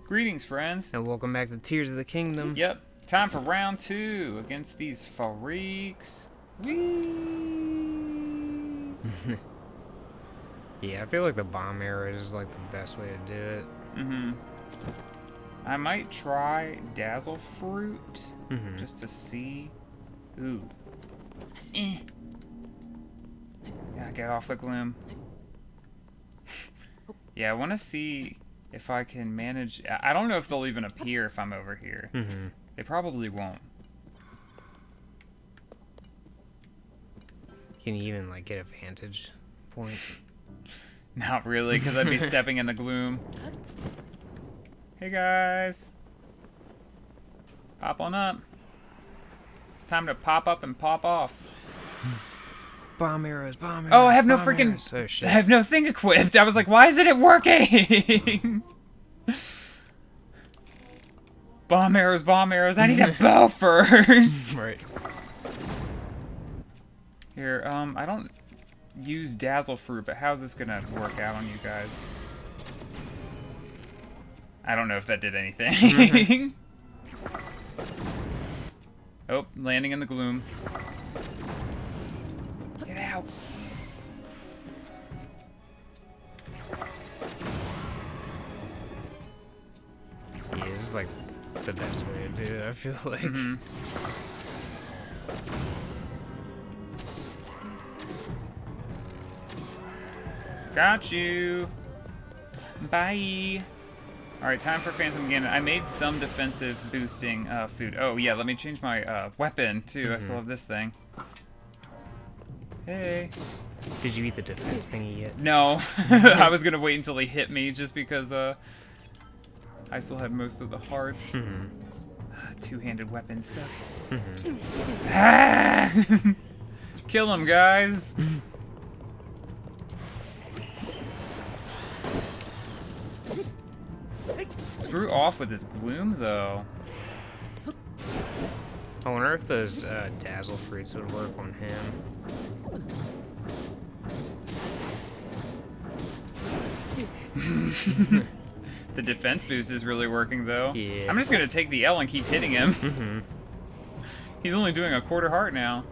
Greetings, friends. And welcome back to Tears of the Kingdom. Yep. Time for round 2 against these freaks. Whee! Yeah, I feel like the bomb arrow is like the best way to do it. I might try Dazzle Fruit just to see. Ooh. Yeah, get off the gloom. Yeah, I want to see if I can manage. I don't know if they'll even appear if I'm over here. They probably won't. Can you even like get a vantage point? Not really, because I'd be stepping in the gloom. Hey guys. Pop on up. It's time to pop up and pop off. Bomb arrows, bomb arrows. Oh, I have no bomb freaking. arrows. Oh, shit. I have no thing equipped. I was like, why isn't it working? Bomb arrows, bomb arrows. I need a bow first. Right. Here, I don't use Dazzle Fruit, but how's this gonna work out on you guys? I don't know if that did anything. Oh, landing in the gloom. Get out. Yeah, this is like the best way to do it, I feel like. Got you. Bye. Alright, time for Phantom Ganon. I made some defensive boosting food. Oh, yeah, let me change my weapon, too. I still have this thing. Hey. Did you eat the defense thingy yet? No. I was going to wait until he hit me just because I still had most of the hearts. Two-handed weapons suck. Ah! Kill him, guys. Screw off with this gloom, though. I wonder if those dazzle fruits would work on him. The defense boost is really working, though. Yeah. I'm just going to take the L and keep hitting him. He's only doing a quarter heart now.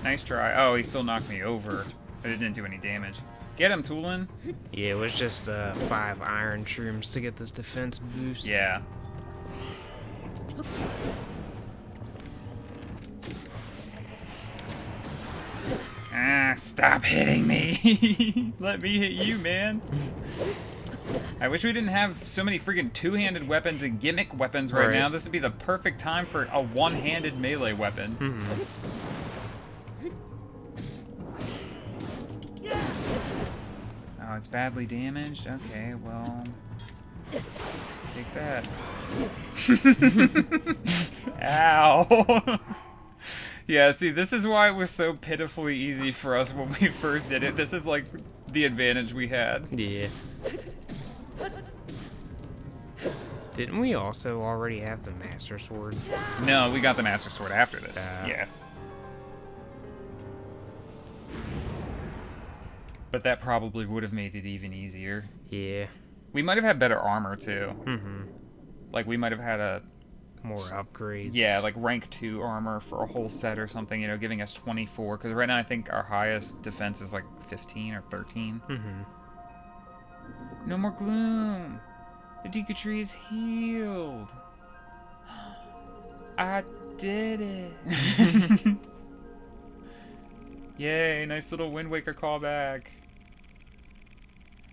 Nice try. Oh, he still knocked me over, but it didn't do any damage. Get him, Toolin. Yeah, it was just 5 iron shrooms to get this defense boost. Yeah. Ah, stop hitting me. Let me hit you, man. I wish we didn't have so many freaking two-handed weapons and gimmick weapons right now. This would be the perfect time for a one-handed melee weapon. Oh, it's badly damaged? Okay, well... Take that. Ow! Yeah, see, this is why it was so pitifully easy for us when we first did it. This is, like, the advantage we had. Yeah. Didn't we also already have the Master Sword? No, we got the Master Sword after this. Yeah. But that probably would have made it even easier. Yeah. We might have had better armor, too. Like, we might have had a... More upgrades. Yeah, like rank 2 armor for a whole set or something, you know, giving us 24. Because right now I think our highest defense is like 15 or 13. No more gloom. The Deku Tree is healed. I did it. Yay, nice little Wind Waker callback.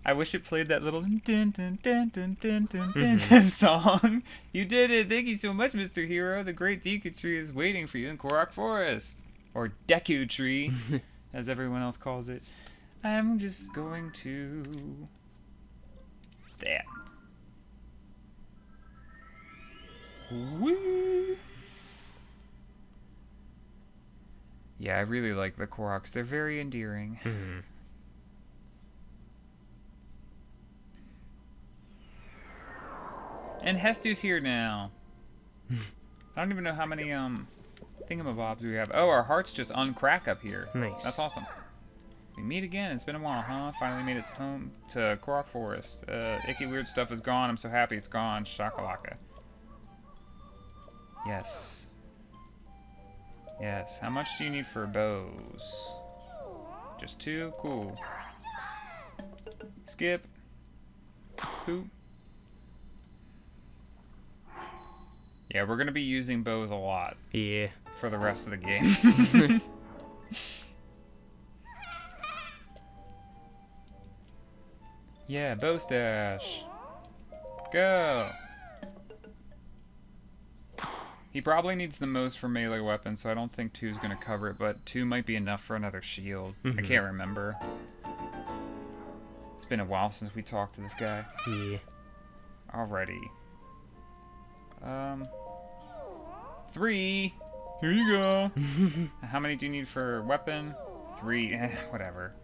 I wish it played that little dun dun dun dun dun dun dun song. You did it! Thank you so much, Mr. Hero. The great Deku Tree is waiting for you in Korok Forest. Or Deku Tree, as everyone else calls it. I'm just going to... that. Woo! Yeah, I really like the Koroks. They're very endearing. And Hestu's here now. I don't even know how many thingamabobs we have. Oh, our hearts just uncrack up here. Nice. That's awesome. We meet again. It's been a while, huh? Finally made it home to Korok Forest. Icky weird stuff is gone. I'm so happy it's gone. Shakalaka. Yes. Yes. How much do you need for bows? Just 2? Cool. Skip. Poop. Yeah, we're going to be using bows a lot. Yeah. For the rest of the game. Yeah, bow stash. Go. He probably needs the most for melee weapons, so I don't think 2 is going to cover it, but 2 might be enough for another shield. I can't remember. It's been a while since we talked to this guy. Yeah. Alrighty. 3. Here you go. How many do you need for weapon? 3. Whatever.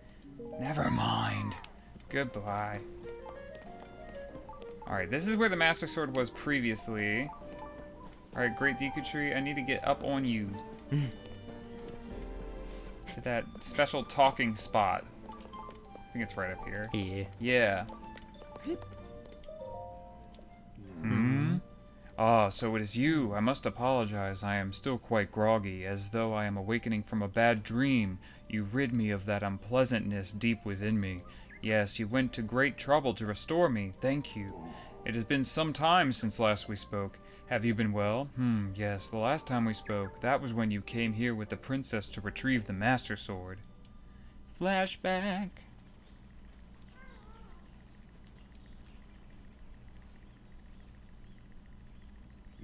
Never mind. Goodbye. Alright, this is where the Master Sword was previously. Alright, Great Deku Tree, I need to get up on you. To that special talking spot. I think it's right up here. Yeah. Yeah. Hmm? Ah, so it is you. I must apologize. I am still quite groggy, as though I am awakening from a bad dream. You rid me of that unpleasantness deep within me. Yes, you went to great trouble to restore me. Thank you. It has been some time since last we spoke. Have you been well? Yes, the last time we spoke, that was when you came here with the princess to retrieve the Master Sword. Flashback.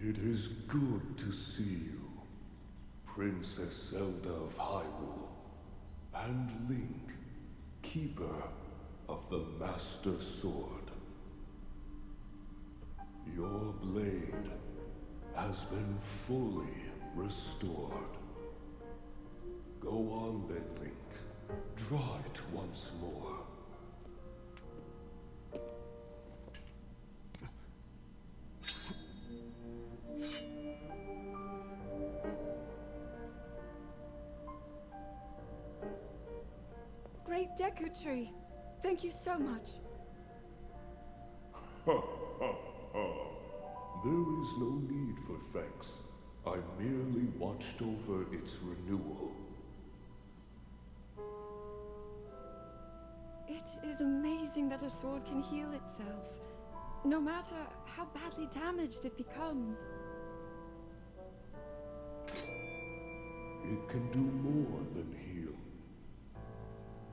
It is good to see you, Princess Zelda of Hyrule, and Link, keeper of the Master Sword. Your blade has been fully restored. Go on then, Link. Draw it once more. Great Deku Tree, thank you so much. There is no need for thanks. I merely watched over its renewal. It is amazing that a sword can heal itself, no matter how badly damaged it becomes. It can do more than heal.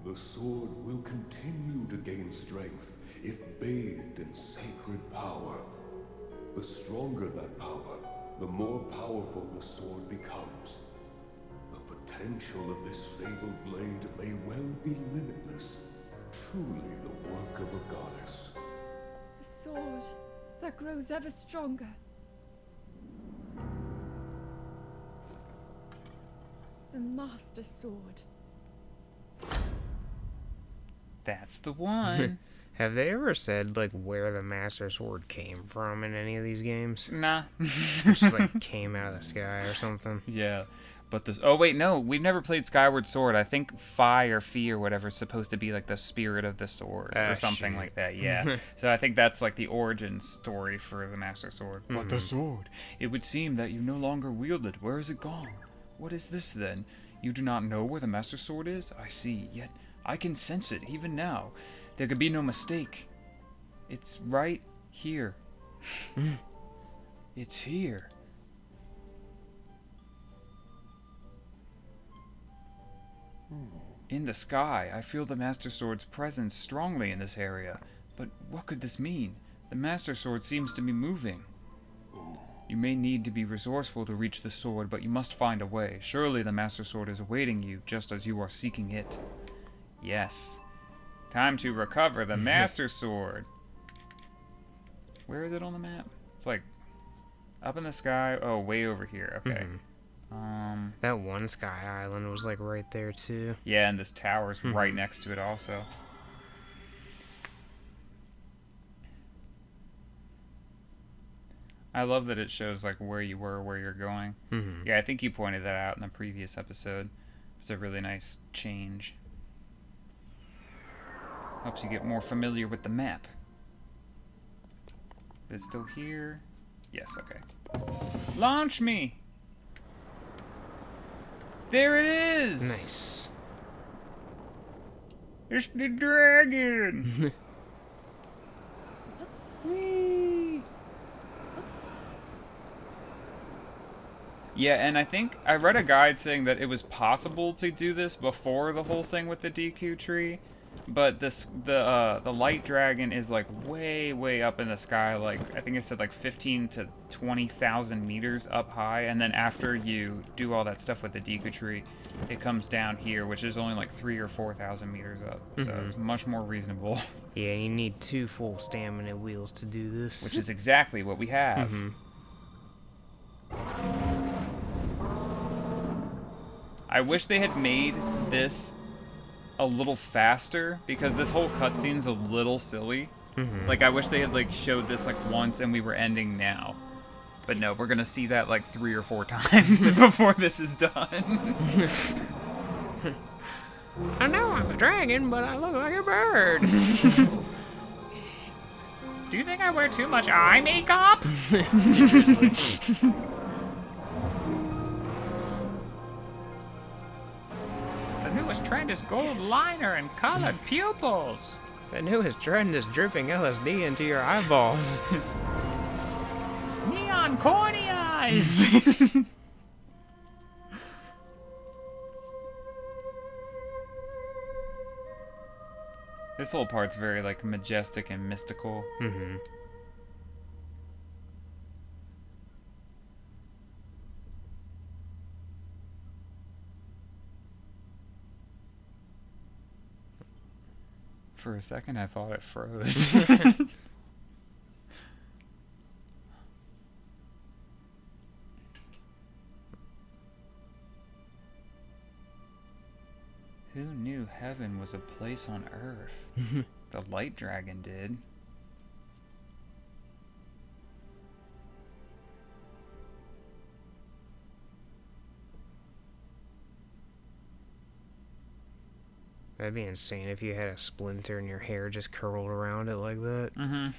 The sword will continue to gain strength if bathed in sacred power. The stronger that power, the more powerful the sword becomes. The potential of this fabled blade may well be limitless. Truly the work of a goddess. A sword that grows ever stronger. The Master Sword. That's the one. Have they ever said, like, where the Master Sword came from in any of these games? Nah. It just, like, came out of the sky or something? Yeah. But this... Oh, wait, no. We've never played Skyward Sword. I think Fi or Fi or whatever is supposed to be, like, the spirit of the sword or something shit. like that. Yeah. So I think that's, like, the origin story for the Master Sword. But the sword. It would seem that you no longer wield it. Where is it gone? What is this, then? You do not know where the Master Sword is? I see. Yet I can sense it, even now. There could be no mistake. It's right here. It's here. In the sky, I feel the Master Sword's presence strongly in this area. But what could this mean? The Master Sword seems to be moving. You may need to be resourceful to reach the sword, but you must find a way. Surely the Master Sword is awaiting you, just as you are seeking it. Yes. Time to recover the Master Sword. Where is it on the map? It's like up in the sky. Oh, way over here. Okay. That one sky island was, like, right there, too. Yeah, and this tower's right next to it also. I love that it shows, like, where you were, where you're going. Yeah, I think you pointed that out in a previous episode. It's a really nice change. Helps you get more familiar with the map. Is it still here? Yes, okay. Launch me! There it is! Nice. It's the dragon! Whee! Yeah, and I think I read a guide saying that it was possible to do this before the whole thing with the DQ tree, but the light dragon is like way up in the sky, like I think it said like 15 to 20,000 meters up high, and then after you do all that stuff with the DQ tree, it comes down here, which is only like 3 or 4,000 meters up, so it's much more reasonable. Yeah, you need 2 full stamina wheels to do this. Which is exactly what we have. I wish they had made this a little faster, because this whole cutscene's a little silly. Like, I wish they had like showed this like once and we were ending now. But no, we're gonna see that like 3 or 4 times before this is done. I know I'm a dragon, but I look like a bird. Do you think I wear too much eye makeup? The newest trend is gold liner and colored pupils. The newest trend is dripping LSD into your eyeballs. Neon corny eyes. This whole part's very like majestic and mystical. For a second, I thought it froze. Who knew heaven was a place on earth? The light dragon did. That'd be insane if you had a splinter and your hair just curled around it like that.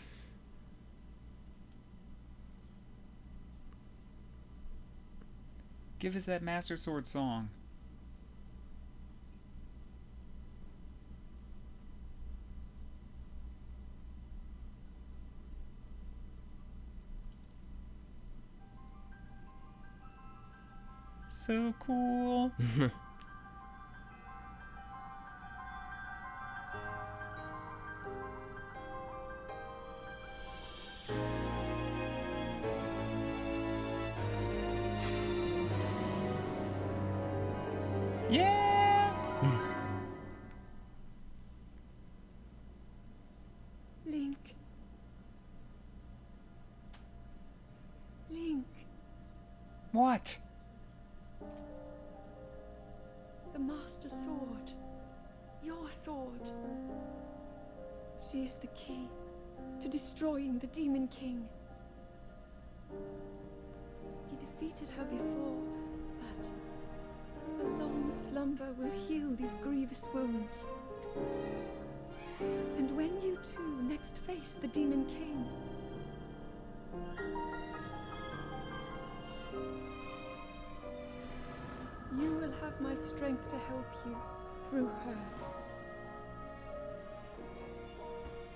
Give us that Master Sword song. So cool. Yeah. Link. Link. What? The Master Sword. Your sword. She is the key to destroying the Demon King. He defeated her before, but a long slumber will heal these grievous wounds. And when you two next face the Demon King, you will have my strength to help you through her.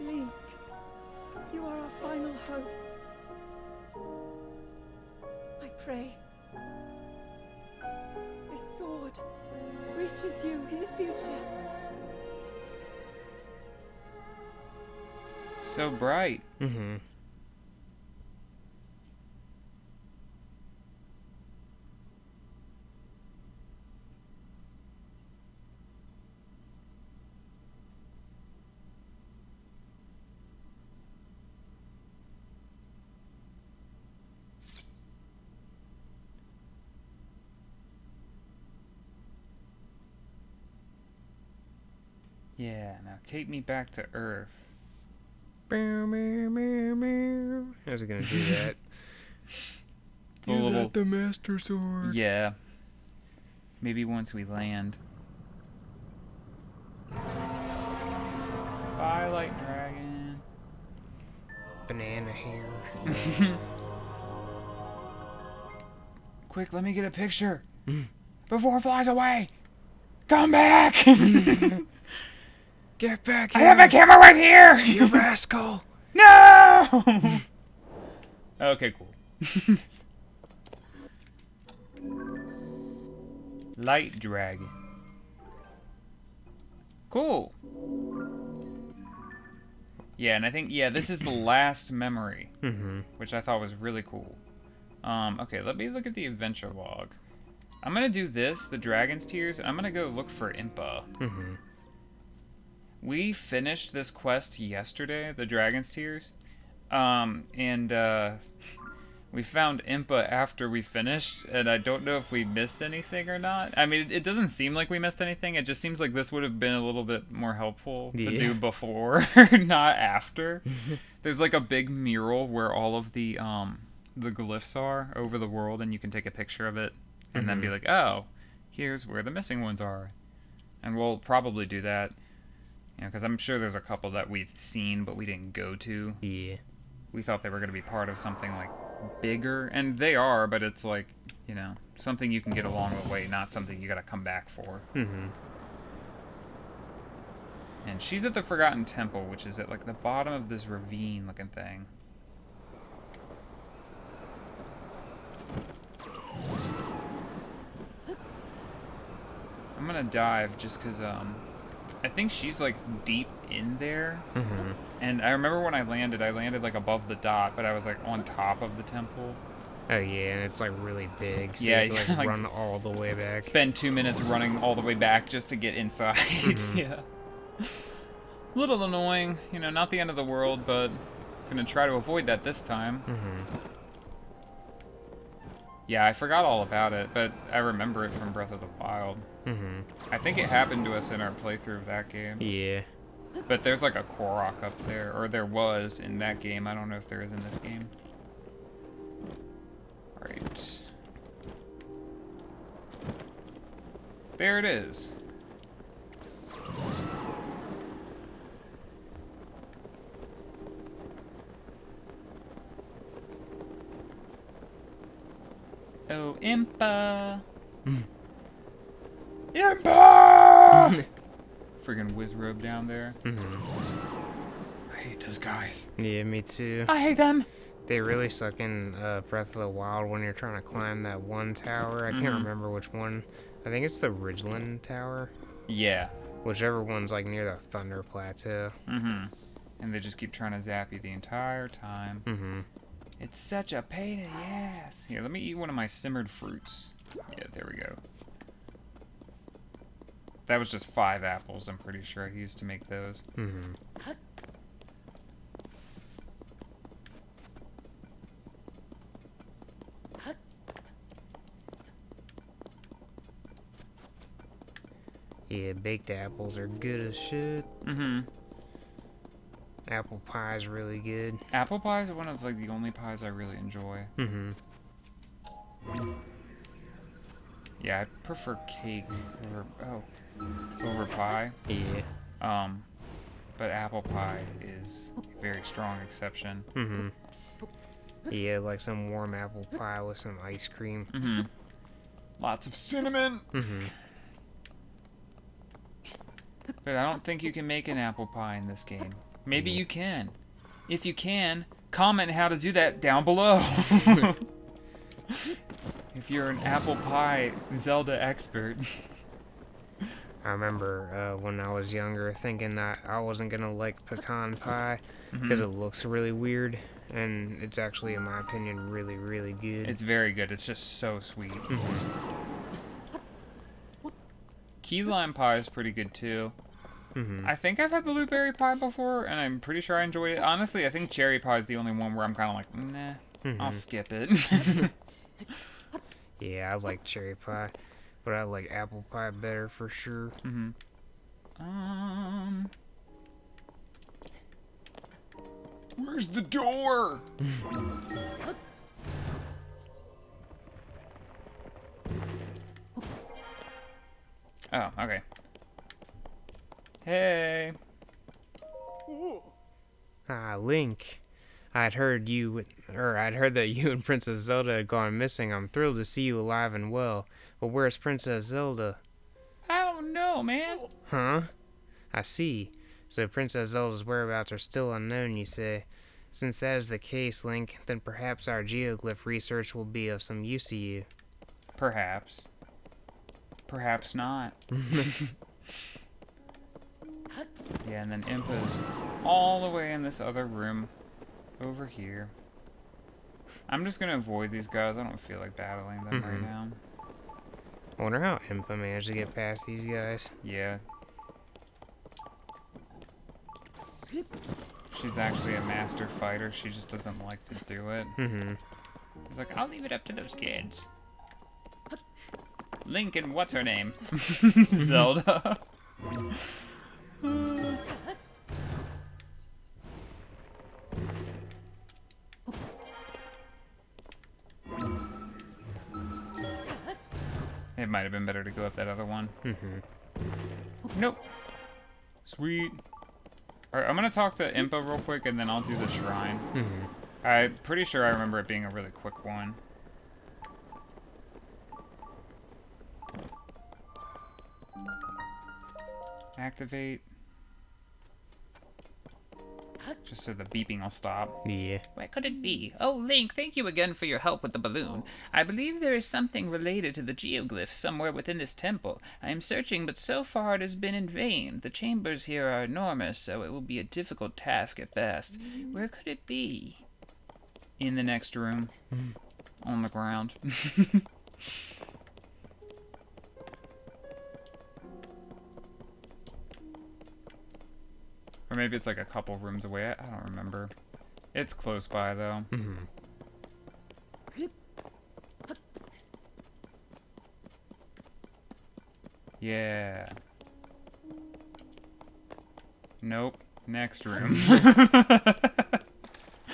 Link, you are our final hope. I pray this sword reaches you in the future. So bright. Yeah, now take me back to Earth. How's it gonna do that? You got the Master Sword. Yeah. Maybe once we land. light dragon. Banana hair. Quick, let me get a picture before it flies away. Come back! Get back I here! have my camera right here! You rascal! No! Okay, cool. Light dragon. Cool. Yeah, and I think, this is the last memory, which I thought was really cool. Okay, let me look at the adventure log. I'm gonna do this, the Dragon's Tears, and I'm gonna go look for Impa. We finished this quest yesterday, the Dragon's Tears, we found Impa after we finished, and I don't know if we missed anything or not. I mean, it doesn't seem like we missed anything. It just seems like this would have been a little bit more helpful to do before, not after. There's like a big mural where all of the glyphs are over the world, and you can take a picture of it and then be like, oh, here's where the missing ones are. And we'll probably do that, because I'm sure there's a couple that we've seen but we didn't go to. Yeah. We thought they were going to be part of something like bigger, and they are, but it's like, something you can get along the way, not something you got to come back for. And she's at the Forgotten Temple, which is at like the bottom of this ravine looking thing. I'm gonna dive just because I think she's like deep in there. And I remember when I landed like above the dot, but I was like on top of the temple. Oh yeah, and it's like really big, so Yeah, you have to like, run all the way back. Spend 2 minutes running all the way back just to get inside. Yeah. Little annoying, not the end of the world, but gonna try to avoid that this time. Yeah, I forgot all about it, but I remember it from Breath of the Wild. I think it happened to us in our playthrough of that game. Yeah. But there's like a Korok up there, or there was in that game. I don't know if there is in this game. Right. There it is. Oh, Impa! Impa! Friggin' Wizrobe down there. I hate those guys. Yeah, me too. I hate them! They really suck in Breath of the Wild when you're trying to climb that one tower. I can't remember which one. I think it's the Ridgeland Tower. Yeah. Whichever one's like near the Thunder Plateau. And they just keep trying to zap you the entire time. It's such a pain in the ass. Here, let me eat one of my simmered fruits. Yeah, there we go. That was just 5 apples, I'm pretty sure I used to make those. Yeah, baked apples are good as shit. Apple pie's really good. Apple pie is one of like the only pies I really enjoy. Yeah, I prefer cake over pie. Yeah. But apple pie is a very strong exception. Yeah, like some warm apple pie with some ice cream. Lots of cinnamon. But I don't think you can make an apple pie in this game. Maybe you can. If you can, comment how to do that down below. If you're an apple pie Zelda expert. I remember when I was younger thinking that I wasn't gonna like pecan pie because it looks really weird, and it's actually, in my opinion, really, really good. It's very good. It's just so sweet. Key lime pie is pretty good too. I think I've had blueberry pie before, and I'm pretty sure I enjoyed it. Honestly, I think cherry pie is the only one where I'm kind of like, nah, I'll skip it. Yeah, I like cherry pie, but I like apple pie better for sure. Where's the door? Oh, okay. Hey. Ah, Link. I'd heard that you and Princess Zelda had gone missing. I'm thrilled to see you alive and well. But where's Princess Zelda? I don't know, man. Huh? I see. So Princess Zelda's whereabouts are still unknown, you say? Since that is the case, Link, then perhaps our geoglyph research will be of some use to you. Perhaps. Perhaps not. Yeah, and then Impa's all the way in this other room over here. I'm just gonna avoid these guys. I don't feel like battling them right now. I wonder how Impa managed to get past these guys. Yeah. She's actually a master fighter. She just doesn't like to do it. He's like, I'll leave it up to those kids. Link and what's her name? Zelda. It might have been better to go up that other one. Nope. Sweet. Alright, I'm gonna talk to Impa real quick and then I'll do the shrine. I'm pretty sure I remember it being a really quick one. Activate. Just so the beeping will stop. Yeah. Where could it be? Oh, Link, thank you again for your help with the balloon. I believe there is something related to the geoglyph somewhere within this temple. I am searching, but so far it has been in vain. The chambers here are enormous, so it will be a difficult task at best. Where could it be? In the next room. On the ground. Or maybe it's like a couple rooms away. I don't remember. It's close by, though. Yeah. Nope. Next room.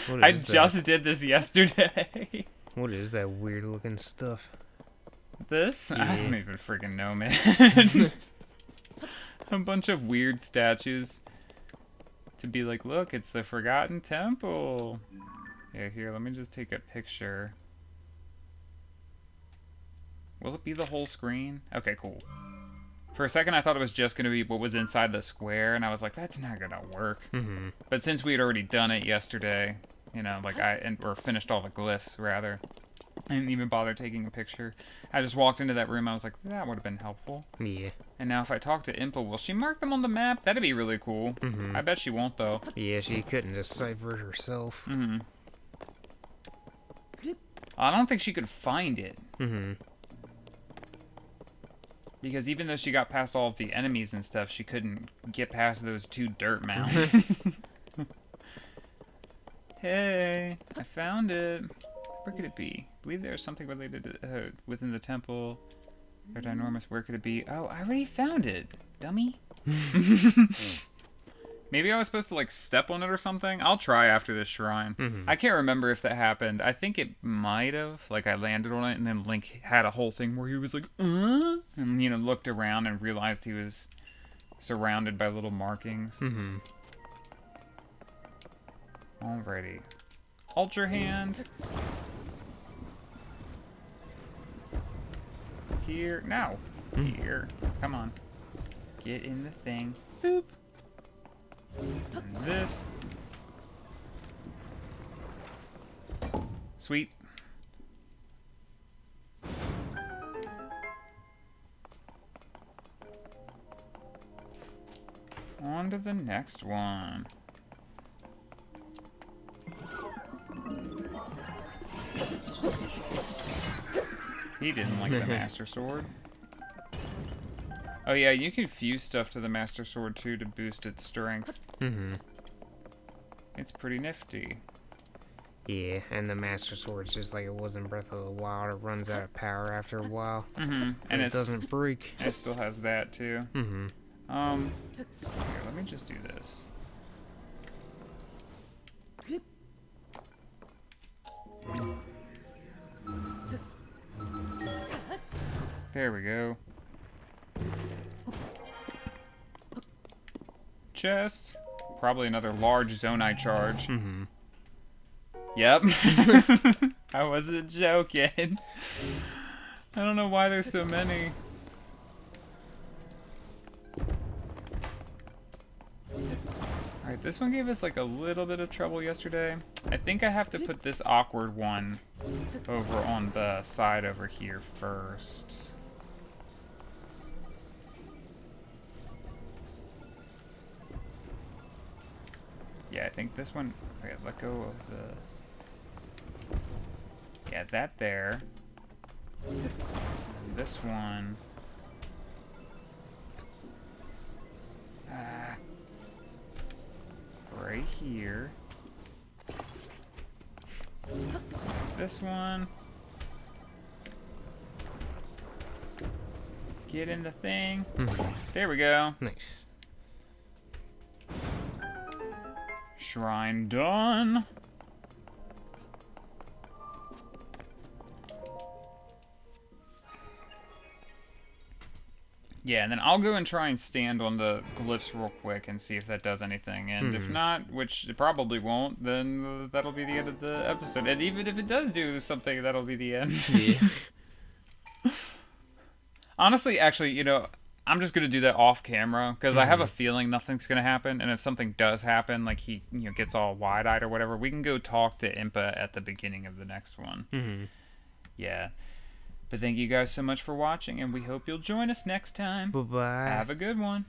I just did this yesterday. What is that weird looking stuff? This? Yeah. I don't even freaking know, man. A bunch of weird statues. To be like, look, it's the Forgotten Temple. Yeah, here, let me just take a picture. Will it be the whole screen? Okay, cool. For a second, I thought it was just going to be what was inside the square, and I was like, that's not going to work. But since we had already done it yesterday, you know, like or finished all the glyphs, rather, I didn't even bother taking a picture. I just walked into that room, I was like, that would have been helpful. Yeah. And now if I talk to Impa, will she mark them on the map? That'd be really cool. I bet she won't, though. Yeah, she couldn't decipher it herself. I don't think she could find it. Because even though she got past all of the enemies and stuff, she couldn't get past those two dirt mounds. Hey, I found it. Where could it be? I believe there's something related to within the temple. They're ginormous. Where could it be? Oh, I already found it, dummy. Maybe I was supposed to like step on it or something. I'll try after this shrine. I can't remember if that happened. I think it might have. Like I landed on it and then Link had a whole thing where he was like, and you know, looked around and realized he was surrounded by little markings. Alrighty. Ultra hand. Here. Now. Here. Come on. Get in the thing. Boop. And this. Sweet. On to the next one. He didn't like the Master Sword. Oh yeah, you can fuse stuff to the Master Sword too to boost its strength. It's pretty nifty. Yeah, and the Master Sword's just like it was in Breath of the Wild. It runs out of power after a while. And it doesn't break. It still has that too. Here, let me just do this. There we go. Chest. probably another large Zonai charge. Mm-hmm. Yep. I wasn't joking. I don't know why there's so many. Alright, this one gave us like a little bit of trouble yesterday. I think I have to put this awkward one over on the side over here first. Yeah, I think this one... Okay, let go of the... Yeah, that there. And this one... Right here. This one. Get in the thing. There we go. Nice. Shrine done. Yeah, and then I'll go and try and stand on the glyphs real quick and see if that does anything. And if not, which it probably won't, then that'll be the end of the episode. And even if it does do something, that'll be the end. Yeah. Honestly, actually, you know, I'm just going to do that off camera because I have a feeling nothing's going to happen. And if something does happen, like he gets all wide-eyed or whatever, we can go talk to Impa at the beginning of the next one. Yeah. But thank you guys so much for watching, and we hope you'll join us next time. Bye-bye. Have a good one.